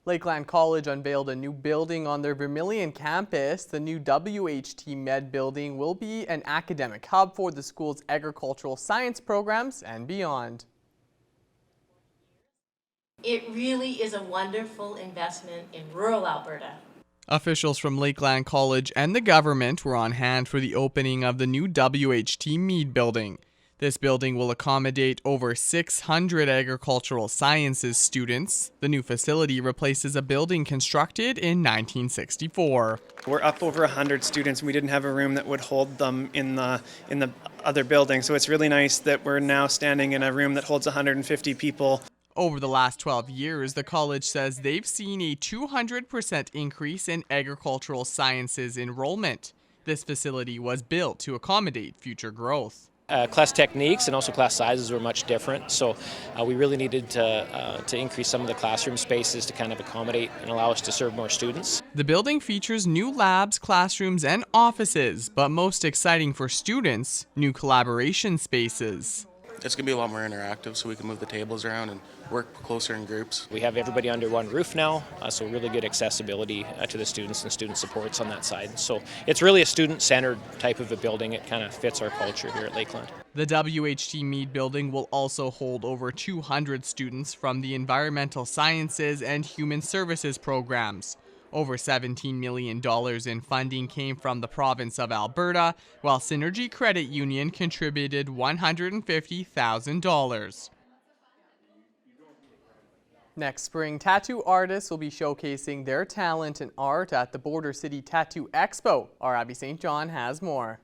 Lakeland College unveiled a new building on their Vermilion campus. The new WHT Med building will be an academic hub for the school's agricultural science programs and beyond. It really is a wonderful investment in rural Alberta. Officials from Lakeland College and the government were on hand for the opening of the new WHT Mead building. This building will accommodate over 600 agricultural sciences students. The new facility replaces a building constructed in 1964. We're up over 100 students, and we didn't have a room that would hold them in the other building. So it's really nice that we're now standing in a room that holds 150 people. Over the last 12 years, the college says they've seen a 200% increase in agricultural sciences enrollment. This facility was built to accommodate future growth. Class techniques and also class sizes were much different, so we really needed to increase some of the classroom spaces to kind of accommodate and allow us to serve more students. The building features new labs, classrooms, and offices, but most exciting for students, new collaboration spaces. It's going to be a lot more interactive, so we can move the tables around and work closer in groups. We have everybody under one roof now, so really good accessibility to the students and student supports on that side. So it's really a student-centered type of a building. It kind of fits our culture here at Lakeland. The WHT Mead building will also hold over 200 students from the environmental sciences and human services programs. Over $17 million in funding came from the province of Alberta, while Synergy Credit Union contributed $150,000. Next spring, tattoo artists will be showcasing their talent and art at the Border City Tattoo Expo. Our Abby St. John has more.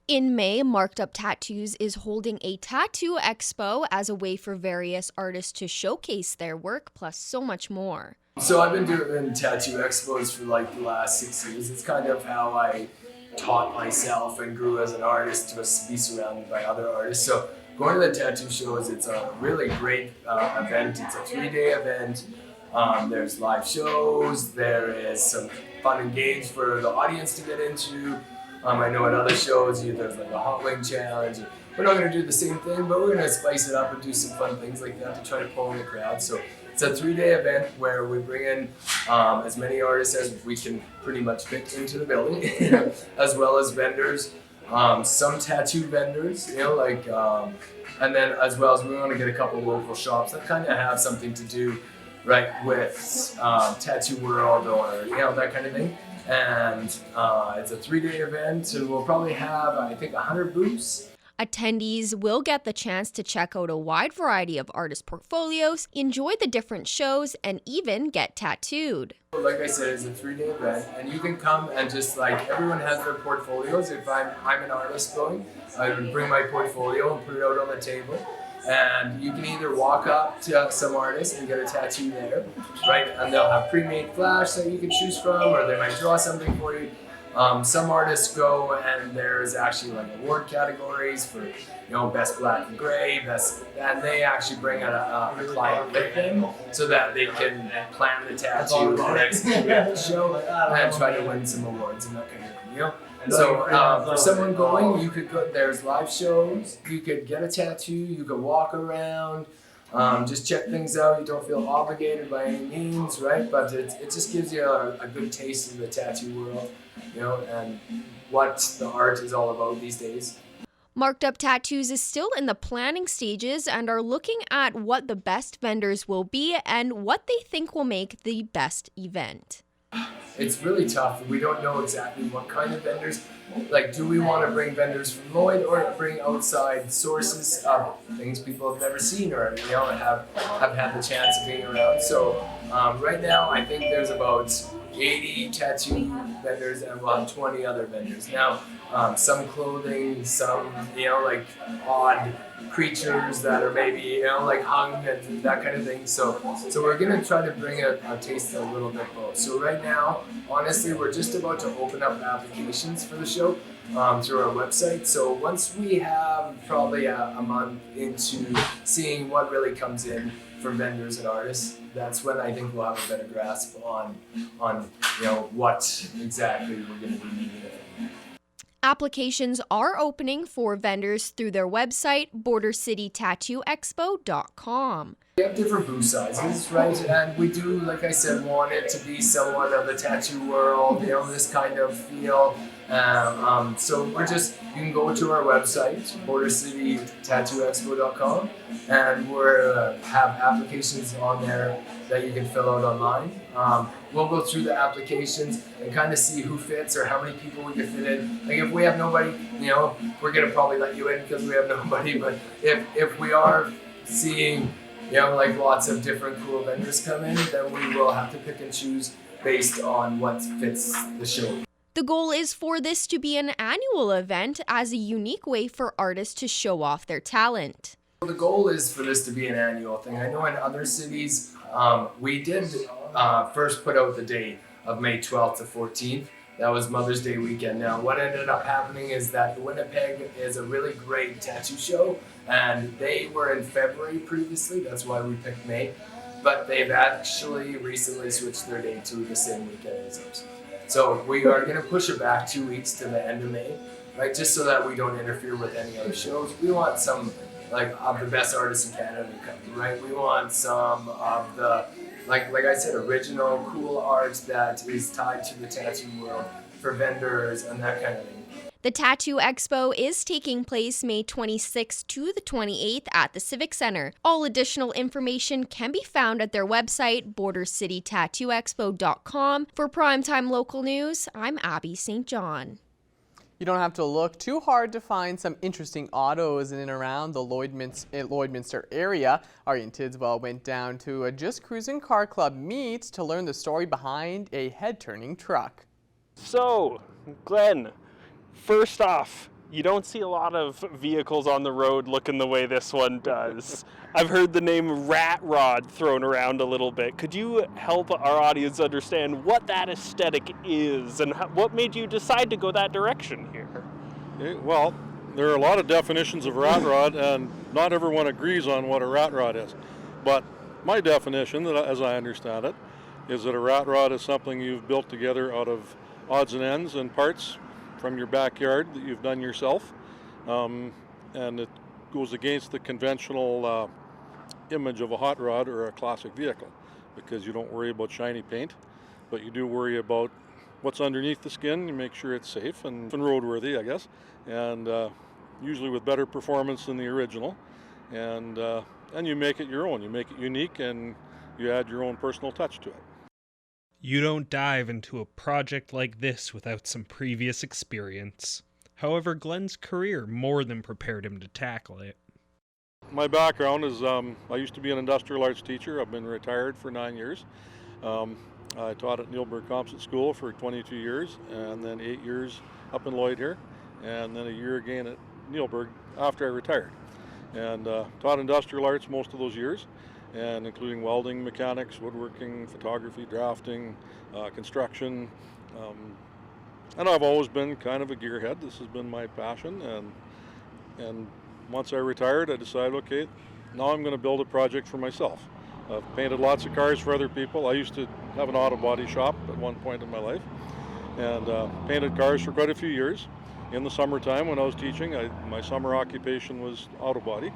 In May, Marked Up Tattoos is holding a tattoo expo as a way for various artists to showcase their work, plus so much more. So I've been doing tattoo expos for like the last 6 years. It's kind of how I taught myself and grew as an artist to be surrounded by other artists. So going to the tattoo shows, it's a really great event. It's a 3-day event. There's live shows. There is some fun and games for the audience to get into. I know at other shows there's like a hot wing challenge. We're not going to do the same thing, but we're going to spice it up and do some fun things like that to try to pull in the crowd. So it's a 3-day event where we bring in as many artists as we can pretty much fit into the building, as well as vendors, some tattoo vendors, and then as well as we want to get a couple local shops that kind of have something to do right with Tattoo World or that kind of thing. And it's a 3-day event, and we'll probably have, I think, 100 booths. Attendees will get the chance to check out a wide variety of artist portfolios, enjoy the different shows, and even get tattooed. Like I said, it's a 3-day event, and you can come and just everyone has their portfolios. If I'm an artist going, I would bring my portfolio and put it out on the table. And you can either walk up to some artists and get a tattoo there, right? And they'll have pre-made flash that you can choose from, or they might draw something for you. Some artists go and there's actually award categories for best black and gray, and they actually bring a client with them so that they can plan the tattoo and execute at the show and try to win some awards and that kind of thing. So for someone going, you could go. There's live shows. You could get a tattoo. You could walk around. Just check things out. You don't feel obligated by any means, right? But it just gives you a good taste of the tattoo world, and what the art is all about these days. Marked Up Tattoos is still in the planning stages and are looking at what the best vendors will be and what they think will make the best event. It's really tough. We don't know exactly what kind of vendors. Do we want to bring vendors from Lloyd or bring outside sources of things people have never seen or have had the chance of being around? So right now, I think there's about 80 tattoo vendors and we'll have 20 other vendors. Now, some clothing, some odd creatures that are maybe hung and that kind of thing. So we're gonna try to bring a taste a little bit both. So right now, honestly, we're just about to open up applications for the show through our website. So once we have probably a month into seeing what really comes in for vendors and artists, that's when I think we'll have a better grasp on what exactly we're going to be needing. Applications are opening for vendors through their website, bordercitytattooexpo.com. We have different booth sizes, right? And we do, like I said, want it to be somewhat of the tattoo world, this kind of feel. So you can go to our website, bordercitytattooexpo.com, and we have applications on there that you can fill out online. We'll go through the applications and kind of see who fits or how many people we can fit in. Like if we have nobody, we're gonna probably let you in because we have nobody. But if we are seeing, like lots of different cool vendors come in, then we will have to pick and choose based on what fits the show. The goal is for this to be an annual event as a unique way for artists to show off their talent. The goal is for this to be an annual thing. I know in other cities, we did first put out the date of May 12th to 14th. That was Mother's Day weekend. Now, what ended up happening is that Winnipeg is a really great tattoo show, and they were in February previously. That's why we picked May. But they've actually recently switched their date to the same weekend as ours. So we are going to push it back 2 weeks to the end of May, right? Just so that we don't interfere with any other shows. We want some of the best artists in Canada to come, right? We want some of the like I said, original, cool art that is tied to the tattoo world for vendors and that kind of thing. The Tattoo Expo is taking place May 26th to the 28th at the Civic Center. All additional information can be found at their website, bordercitytattooexpo.com. For Primetime Local News, I'm Abby St. John. You don't have to look too hard to find some interesting autos in and around the Lloydminster area. Aryan Tidswell went down to a Just Cruising Car Club meet to learn the story behind a head-turning truck. So, Glenn, first off, you don't see a lot of vehicles on the road looking the way this one does. I've heard the name Rat Rod thrown around a little bit. Could you help our audience understand what that aesthetic is and what made you decide to go that direction here? Well, there are a lot of definitions of rat rod, and not everyone agrees on what a rat rod is. But my definition, as I understand it, is that a rat rod is something you've built together out of odds and ends and parts from your backyard that you've done yourself, and it goes against the conventional image of a hot rod or a classic vehicle, because you don't worry about shiny paint, but you do worry about what's underneath the skin. You make sure it's safe and roadworthy, I guess, and usually with better performance than the original, and you make it your own. You make it unique, and you add your own personal touch to it. You don't dive into a project like this without some previous experience. However, Glenn's career more than prepared him to tackle it. My background is I used to be an industrial arts teacher. I've been retired for 9 years. I taught at Neilburg Composite School for 22 years, and then 8 years up in Lloyd here, and then a year again at Neilburg after I retired. And taught industrial arts most of those years, and including welding, mechanics, woodworking, photography, drafting, construction. And I've always been kind of a gearhead. This has been my passion, and once I retired, I decided, okay, now I'm going to build a project for myself. I've painted lots of cars for other people. I used to have an auto body shop at one point in my life, and painted cars for quite a few years. In the summertime when I was teaching, my summer occupation was auto body,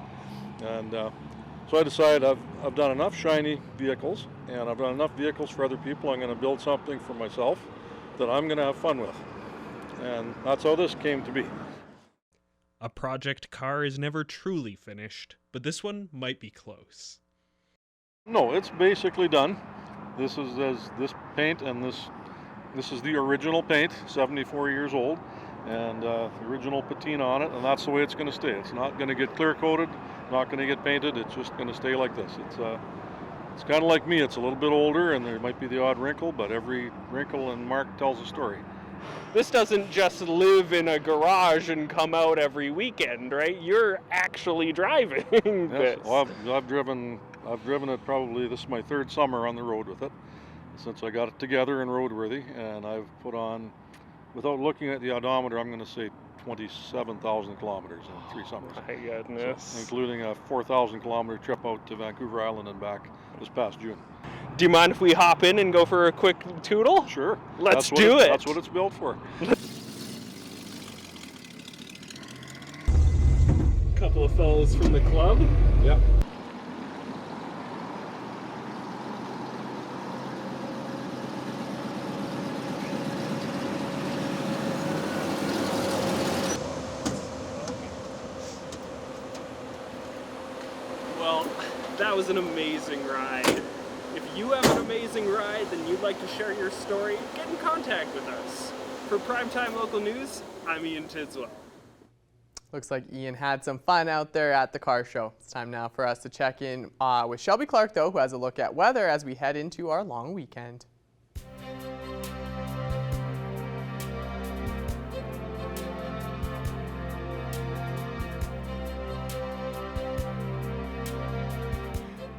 and so I decided I've done enough shiny vehicles, and I've done enough vehicles for other people. I'm going to build something for myself that I'm going to have fun with, and that's how this came to be. A project car is never truly finished, but this one might be close. No, it's basically done. This is this paint, and this is the original paint, 74 years old, and the original patina on it, and that's the way it's going to stay. It's not going to get clear coated, not going to get painted. It's just going to stay like this. It's kind of like me. It's a little bit older, and there might be the odd wrinkle, but every wrinkle and mark tells a story. This doesn't just live in a garage and come out every weekend, right? You're actually driving this. Yes, well, I've driven it probably, this is my third summer on the road with it, since I got it together and roadworthy, and I've put on, without looking at the odometer, I'm going to say 27,000 kilometers in 3 summers. My goodness. So, including a 4,000 kilometer trip out to Vancouver Island and back this past June. Do you mind if we hop in and go for a quick tootle? Sure. Let's do it. That's what it's built for. Couple of fellas from the club. Yep. That was an amazing ride. If you have an amazing ride, then you'd like to share your story, get in contact with us. For Primetime Local News, I'm Ian Tidswell. Looks like Ian had some fun out there at the car show. It's time now for us to check in with Shelby Clark, though, who has a look at weather as we head into our long weekend.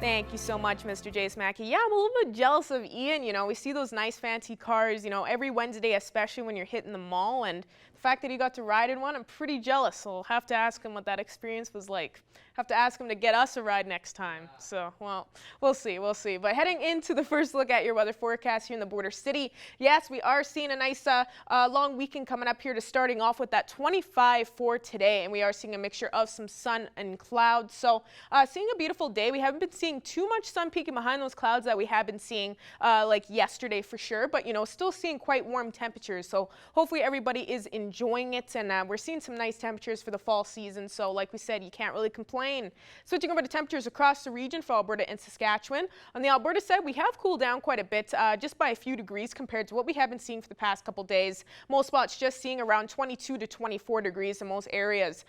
Thank you so much, Mr. Jace Mackey. Yeah, I'm a little bit jealous of Ian. You know, we see those nice fancy cars, you know, every Wednesday, especially when you're hitting the mall. And the fact that he got to ride in one, I'm pretty jealous. So I'll have to ask him what that experience was like. Have to ask him to get us a ride next time. So, well, we'll see. But heading into the first look at your weather forecast here in the border city, yes, we are seeing a nice long weekend coming up here, to starting off with that 25 for today. And we are seeing a mixture of some sun and clouds. So seeing a beautiful day. We haven't been seeing too much sun peeking behind those clouds that we have been seeing like yesterday for sure. But, you know, still seeing quite warm temperatures. So hopefully everybody is enjoying it. And we're seeing some nice temperatures for the fall season. So like we said, you can't really complain. Switching over to temperatures across the region for Alberta and Saskatchewan. On the Alberta side, we have cooled down quite a bit, just by a few degrees compared to what we have been seeing for the past couple days. Most spots just seeing around 22 to 24 degrees in most areas.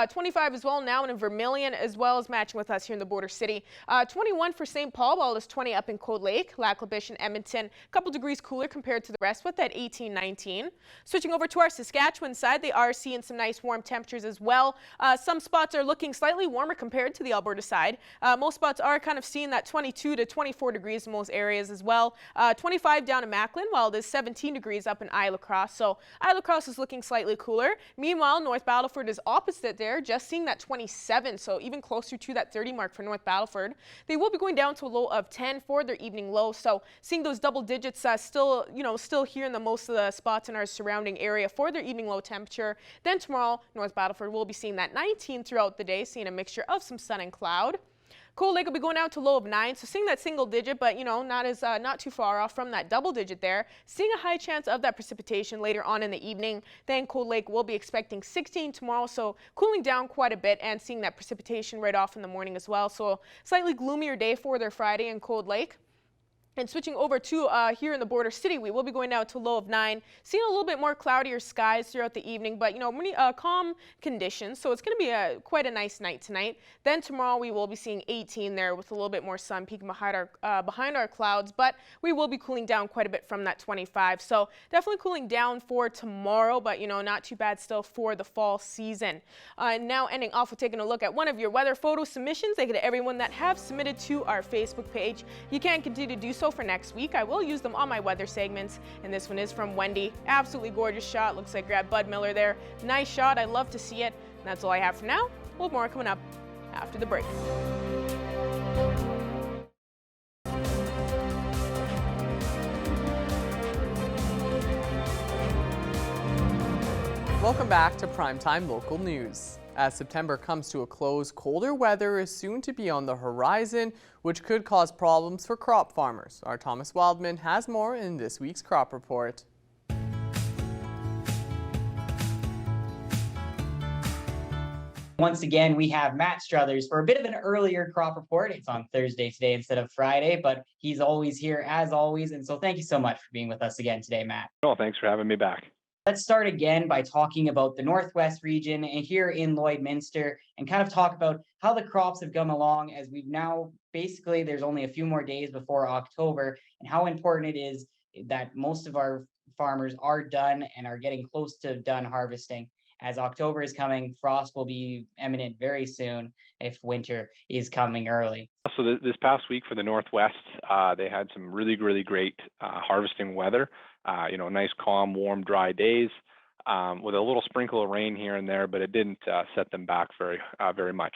25 as well now in Vermilion, as well as matching with us here in the border city. 21 for St. Paul, while it's 20 up in Cold Lake, Lac-La-Biche and Edmonton. A couple degrees cooler compared to the rest with that 18, 19. Switching over to our Saskatchewan side, they are seeing some nice warm temperatures as well. Some spots are looking slightly warmer compared to the Alberta side. Most spots are kind of seeing that 22 to 24 degrees in most areas as well. 25 down in Macklin, while it is 17 degrees up in Isle Cross. So Isle Cross is looking slightly cooler. Meanwhile, North Battleford is opposite there, just seeing that 27, so even closer to that 30 mark for North Battleford. They will be going down to a low of 10 for their evening low. So seeing those double digits still here in the most of the spots in our surrounding area for their evening low temperature. Then tomorrow, North Battleford will be seeing that 19 throughout the day, seeing a mixture of some sun and cloud. Cold Lake will be going down to low of 9, so seeing that single digit, but not too far off from that double digit there. Seeing a high chance of that precipitation later on in the evening. Then Cold Lake will be expecting 16 tomorrow, so cooling down quite a bit and seeing that precipitation right off in the morning as well. So a slightly gloomier day for their Friday in Cold Lake. And switching over to here in the border city, we will be going down to low of 9, seeing a little bit more cloudier skies throughout the evening, but calm conditions. So it's going to be quite a nice night tonight. Then tomorrow we will be seeing 18 there with a little bit more sun peeking behind our clouds, but we will be cooling down quite a bit from that 25. So definitely cooling down for tomorrow, but not too bad still for the fall season. Now ending off with taking a look at one of your weather photo submissions. Thank you to everyone that have submitted to our Facebook page. You can continue to do so for next week. I will use them on my weather segments, and this one is from Wendy. Absolutely gorgeous shot. Looks like grabbed Bud Miller there. Nice shot. I love to see it. And that's all I have for now. We'll have more coming up after the break. Welcome back to Primetime Local News. As September comes to a close, colder weather is soon to be on the horizon, which could cause problems for crop farmers. Our Thomas Wildman has more in this week's crop report. Once again, we have Matt Struthers for a bit of an earlier crop report. It's on Thursday today instead of Friday, but he's always here as always. And so thank you so much for being with us again today, Matt. Oh, thanks for having me back. Let's start again by talking about the Northwest region and here in Lloydminster, and kind of talk about how the crops have come along, as we've now basically there's only a few more days before October, and how important it is that most of our farmers are done and are getting close to done harvesting. As October is coming, frost will be imminent very soon if winter is coming early. So this past week for the Northwest, they had some really great harvesting weather. Nice, calm, warm, dry days with a little sprinkle of rain here and there, but it didn't set them back very much.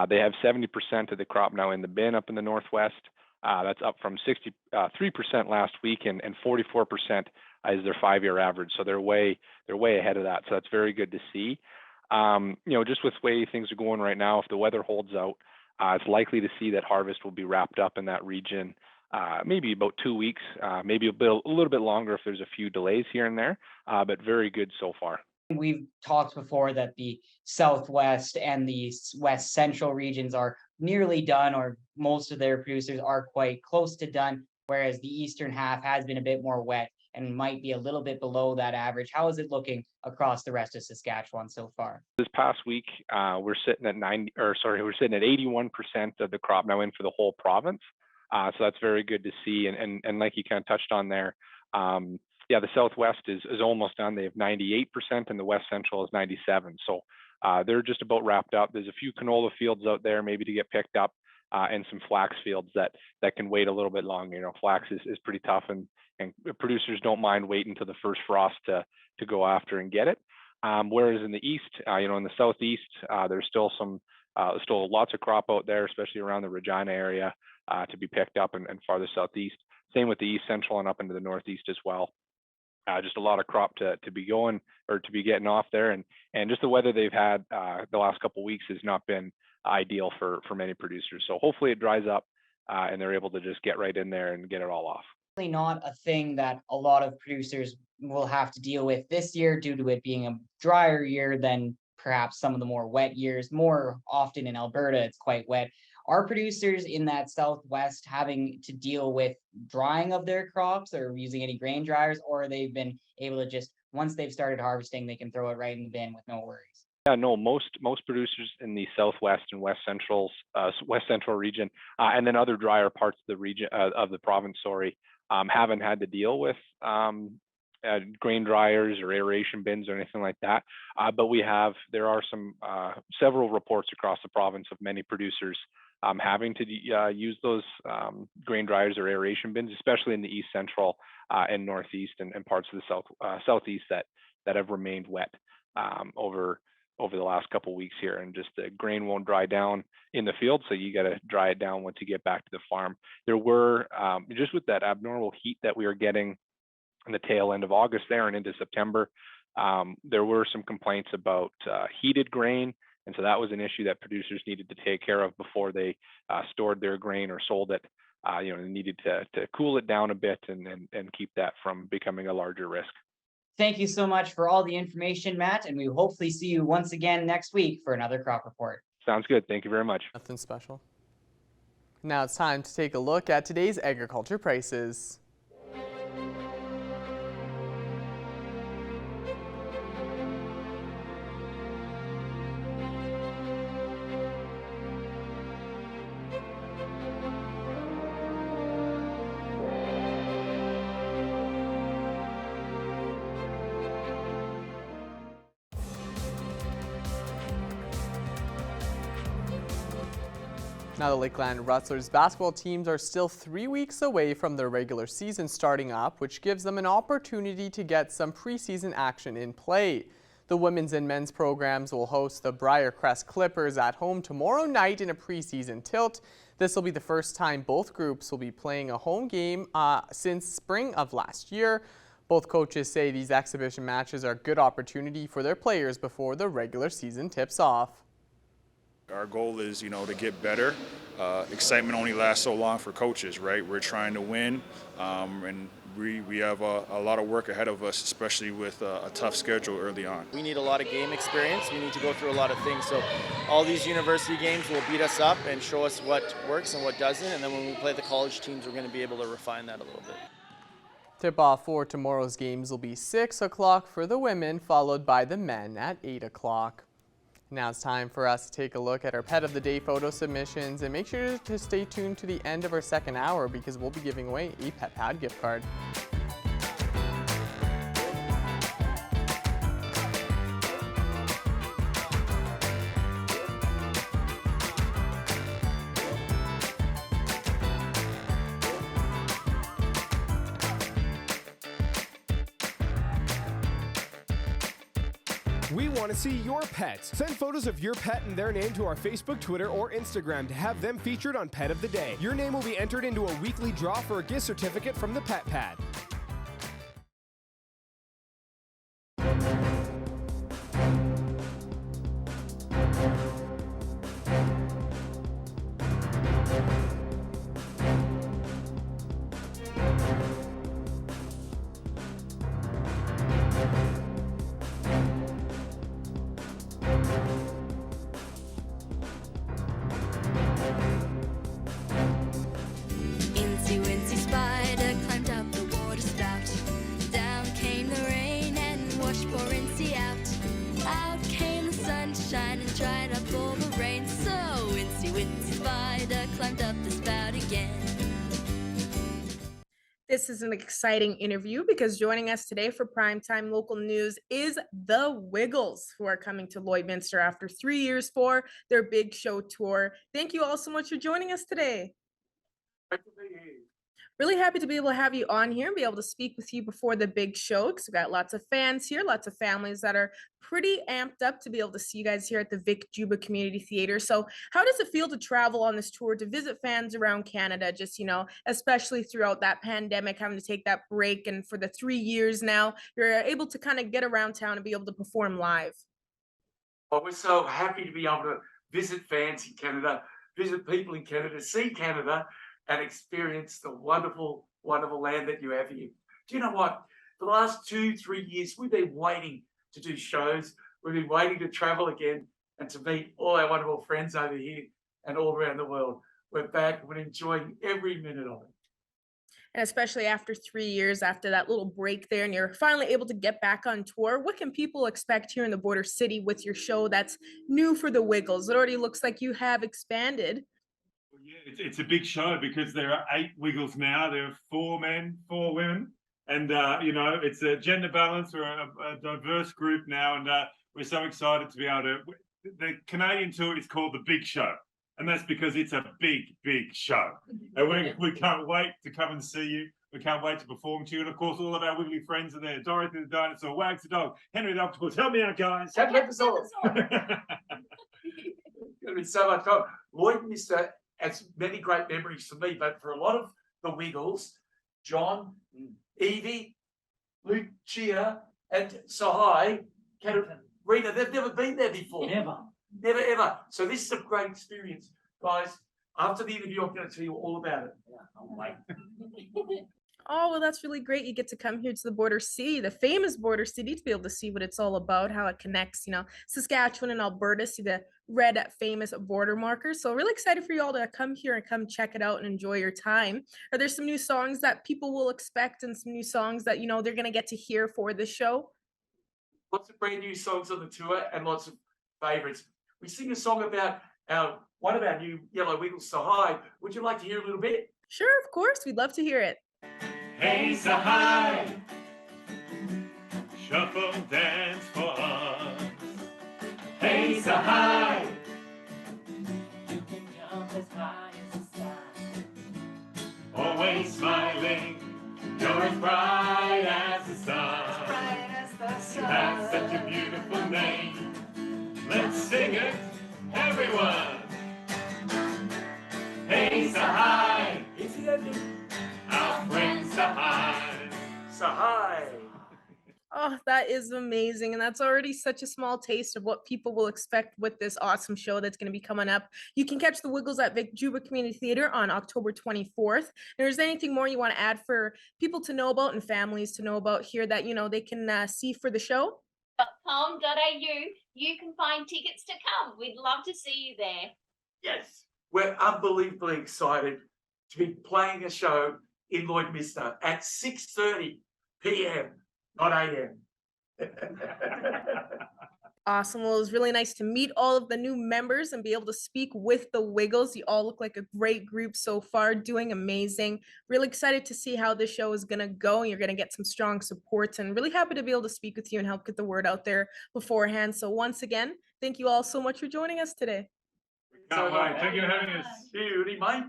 They have 70% of the crop now in the bin up in the Northwest. That's up from 63% last week, and 44% is their 5-year average. So they're way ahead of that. So that's very good to see. Just with the way things are going right now, if the weather holds out, it's likely to see that harvest will be wrapped up in that region maybe about 2 weeks, maybe a little bit longer if there's a few delays here and there, but very good so far. We've talked before that the Southwest and the West Central regions are nearly done, or most of their producers are quite close to done, whereas the eastern half has been a bit more wet and might be a little bit below that average. How is it looking across the rest of Saskatchewan so far? This past week, we're sitting at 81% of the crop now in for the whole province. So that's very good to see. And like you kind of touched on there, yeah, the Southwest is almost done. They have 98%, and the West Central is 97%. So they're just about wrapped up. There's a few canola fields out there maybe to get picked up, and some flax fields that can wait a little bit longer. You know, flax is pretty tough, and producers don't mind waiting to the first frost to go after and get it. Whereas in the east, in the southeast, there's still lots of crop out there, especially around the Regina area, to be picked up, and farther southeast. Same with the east central and up into the northeast as well. Just a lot of crop to be going or to be getting off there, and just the weather they've had the last couple of weeks has not been ideal for many producers. So hopefully it dries up, and they're able to just get right in there and get it all off. Not a thing that a lot of producers will have to deal with this year due to it being a drier year than perhaps some of the more wet years. More often in Alberta, it's quite wet. Are producers in that Southwest having to deal with drying of their crops or using any grain dryers, or they've been able to just, once they've started harvesting, they can throw it right in the bin with no worries? Yeah, no, most producers in the Southwest and West Central region, and then other drier parts of the region of the province, haven't had to deal with grain dryers or aeration bins or anything like that. But there are several reports across the province of many producers having to use those grain dryers or aeration bins, especially in the East Central and Northeast and parts of the Southeast that have remained wet over the last couple of weeks here, and just the grain won't dry down in the field, so you got to dry it down once you get back to the farm. There were, just with that abnormal heat that we were getting in the tail end of August there and into September, there were some complaints about heated grain, and so that was an issue that producers needed to take care of before they stored their grain or sold it. They needed to cool it down a bit and keep that from becoming a larger risk. Thank you so much for all the information, Matt, and we will hopefully see you once again next week for another crop report. Sounds good. Thank you very much. Nothing special. Now it's time to take a look at today's agriculture prices. Now the Lakeland Rustlers basketball teams are still 3 weeks away from their regular season starting up, which gives them an opportunity to get some preseason action in play. The women's and men's programs will host the Briarcrest Clippers at home tomorrow night in a preseason tilt. This will be the first time both groups will be playing a home game since spring of last year. Both coaches say these exhibition matches are a good opportunity for their players before the regular season tips off. Our goal is, to get better. Excitement only lasts so long for coaches, right? We're trying to win, and we have a lot of work ahead of us, especially with a tough schedule early on. We need a lot of game experience. We need to go through a lot of things. So all these university games will beat us up and show us what works and what doesn't. And then when we play the college teams, we're going to be able to refine that a little bit. Tip-off for tomorrow's games will be 6 o'clock for the women, followed by the men at 8 o'clock. Now it's time for us to take a look at our Pet of the Day photo submissions, and make sure to stay tuned to the end of our second hour because we'll be giving away a Pet Pad gift card. We want to see your pets. Send photos of your pet and their name to our Facebook, Twitter, or Instagram to have them featured on Pet of the Day. Your name will be entered into a weekly draw for a gift certificate from the Pet Pad. This is an exciting interview because joining us today for Primetime Local News is the Wiggles, who are coming to Lloydminster after 3 years for their big show tour. Thank you all so much for joining us today. Really happy to be able to have you on here and be able to speak with you before the big show, because we've got lots of fans here, lots of families that are pretty amped up to be able to see you guys here at the Vic Juba Community Theatre. So how does it feel to travel on this tour to visit fans around Canada, just, especially throughout that pandemic, having to take that break, and for the 3 years now, you're able to kind of get around town and be able to perform live? Well, we're so happy to be able to visit fans in Canada, visit people in Canada, see Canada, and experience the wonderful, wonderful land that you have here. Do you know what? For the last 2-3 years, we've been waiting to do shows. We've been waiting to travel again and to meet all our wonderful friends over here and all around the world. We're back. We're enjoying every minute of it. And especially after 3 years, after that little break there, and you're finally able to get back on tour, what can people expect here in the Border City with your show that's new for the Wiggles? It already looks like you have expanded. Yeah, it's a big show because there are 8 Wiggles now. There are 4 men, 4 women, and it's a gender balance. We're a diverse group now, and we're so excited to be able to. The Canadian tour is called the Big Show, and that's because it's a big, big show, and we can't wait to come and see you. We can't wait to perform to you, and of course, all of our Wiggly friends are there. Dorothy the dinosaur, Wags the dog, Henry the octopus. Help me out, guys. It's going to be so much fun. Lloydminster has many great memories for me, but for a lot of the Wiggles, John, Evie, Lucia, and Sahai, Rita, they've never been there before. Never, ever. So this is a great experience. Guys, after the interview, I'm going to tell you all about it. Oh, well, that's really great. You get to come here to the Border City, the famous Border City, to be able to see what it's all about, how it connects, Saskatchewan and Alberta, see the red famous border markers. So really excited for you all to come here and come check it out and enjoy your time. Are there some new songs that people will expect, and some new songs that, they're going to get to hear for this show? Lots of brand new songs on the tour and lots of favorites. We sing a song about one of our new Yellow Wiggles, Sahai. Would you like to hear a little bit? Sure, of course. We'd love to hear it. Hey, Sahai, shuffle dance for us. Hey, Sahai, you can jump as high as the sky. Always smiling, you're as bright as the sun. You have such a beautiful name. Let's sing it, everyone. Hey, Sahai, if you don't know. Our friend Sahai. Sahai. Oh, that is amazing. And that's already such a small taste of what people will expect with this awesome show that's going to be coming up. You can catch the Wiggles at Vic Juba Community Theatre on October 24th. And is there anything more you want to add for people to know about and families to know about here that, they can see for the show? .com.au, you can find tickets to come. We'd love to see you there. Yes, we're unbelievably excited to be playing a show in Lloydminster at 6:30 p.m., not a.m. Awesome. Well, it was really nice to meet all of the new members and be able to speak with the Wiggles. You all look like a great group so far, doing amazing. Really excited to see how this show is going to go. You're going to get some strong support, and really happy to be able to speak with you and help get the word out there beforehand. So once again, thank you all so much for joining us today. Thank you for having us. Beauty, mate.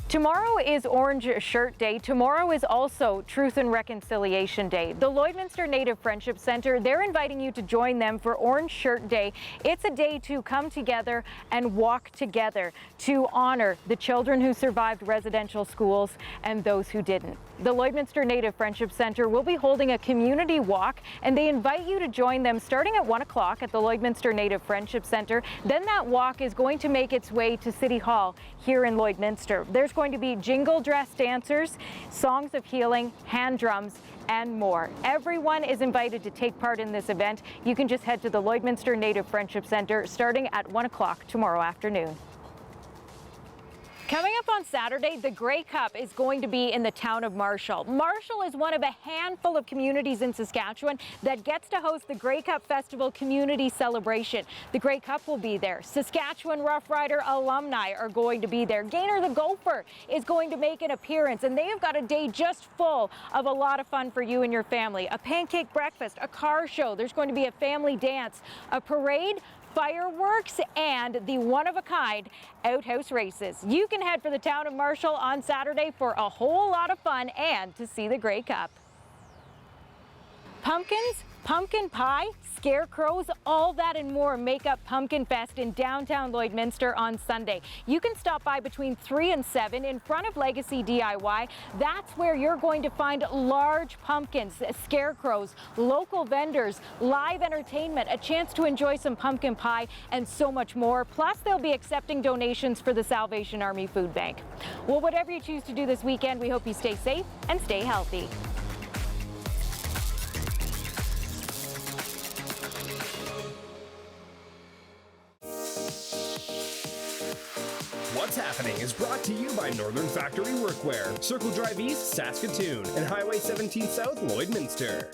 Tomorrow is Orange Shirt Day. Tomorrow is also Truth and Reconciliation Day. The Lloydminster Native Friendship Centre, they're inviting you to join them for Orange Shirt Day. It's a day to come together and walk together to honor the children who survived residential schools and those who didn't. The Lloydminster Native Friendship Centre will be holding a community walk, and they invite you to join them starting at 1 o'clock at the Lloydminster Native Friendship Centre. Then that walk is going to make its way to City Hall here in Lloydminster. There's going to be jingle dress dancers, songs of healing, hand drums, and more. Everyone is invited to take part in this event. You can just head to the Lloydminster Native Friendship Centre starting at 1 o'clock tomorrow afternoon. Coming up on Saturday, the Grey Cup is going to be in the town of Marshall. Marshall is one of a handful of communities in Saskatchewan that gets to host the Grey Cup Festival Community Celebration. The Grey Cup will be there. Saskatchewan Rough Rider alumni are going to be there. Gaynor the Gopher is going to make an appearance, and they have got a day just full of a lot of fun for you and your family. A pancake breakfast, a car show, there's going to be a family dance, a parade, fireworks, and the one-of-a-kind outhouse races. You can head for the town of Marshall on Saturday for a whole lot of fun and to see the Grey Cup. Pumpkins, pumpkin pie, scarecrows, all that and more make up Pumpkin Fest in downtown Lloydminster on Sunday. You can stop by between 3 and 7 in front of Legacy DIY. That's where you're going to find large pumpkins, scarecrows, local vendors, live entertainment, a chance to enjoy some pumpkin pie, and so much more. Plus, they'll be accepting donations for the Salvation Army Food Bank. Well, whatever you choose to do this weekend, we hope you stay safe and stay healthy. What's Happening is brought to you by Northern Factory Workwear, Circle Drive East, Saskatoon, and Highway 17 South, Lloydminster.